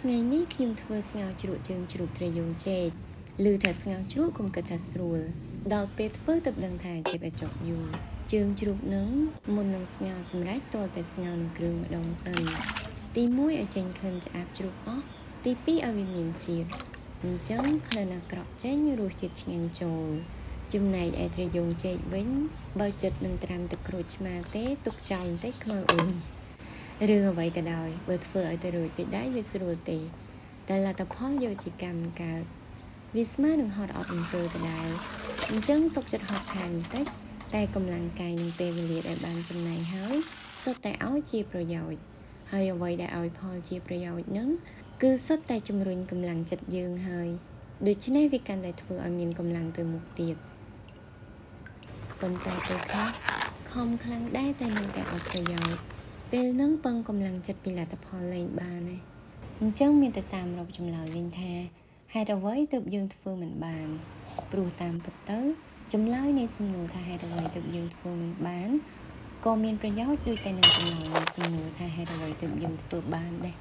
ថ្ងៃនេះខ្ញុំធ្វើស្ងោរជ្រក់ជើងជ្រូកត្រយូងចេកឮថាស្ងោរជ្រក់កុំគិតថាស្រួលដល់ពេលធ្វើទើបដឹងថាចេះតែចុកយូរជើងជ្រូកនឹងមុននឹងស្ងោរសម្រាប់ទាល់តែស្ងោរនឹងគ្រឿងម្ដងសិនទី1ឲ្យចេញក្លិនឆ្អាបជ្រូកអស់ទី2ឲ្យវាមានជាតិអញ្ចឹងក្លិនអាក្រក់ចេញរសជាតិឆ្ងាញ់ចូលចំណែកឯត្រយូងចេកវិញបើចិត្តមិនត្រាំទឹកក្រូចឆ្មាទេទុកចោលបន្តិចខ្មៅអ៊ុយរឿងអ្វីក៏ដោយបើធ្វើឲ្យទៅរួចពីដៃវាស្រួលទេតែលទ្ធផលយកជាកម្មកើតវាស្មើនឹងហត់អត់អំពើដដែលអញ្ចឹងសុខចិត្តហត់ខាងបន្តិចតែកម្លាំងកាយនិងពេលវេលាដែលបានចំណាយហើយសុទ្ធតែឲ្យជាប្រយោជន៍ហើយអ្វីដែលឲ្យផលជាប្រយោជន៍នឹងគឺសុទ្ធតែជំរុញកម្លាំងចិត្តយើងហើយដូច្នេះវាកាន់តែធ្វើឲ្យមានកម្លាំងទៅមុខទៀតប៉ុន្តែពេលខ្លះខំខ្លាំងដែរតែនឹងតែអត់ប្រយោជន៍ពេលនឹងពឹងកម្លាំងចិត្តពីលទ្ធផលលែងបានឯងអញ្ចឹងមានតែតាមរកចម្លើយវិញថាហេតុអ្វីទើបយើងធ្វើមិនបានព្រោះតាមពិតទៅចម្លើយនៃសំណួរថាហេតុអ្វីទើបយើងធ្វើមិនបានក៏មានប្រយោជន៍ដូចតែនឹងចម្លើយនៃសំណួរថាហេតុអ្វីទើបយើងធ្វើបានដែរ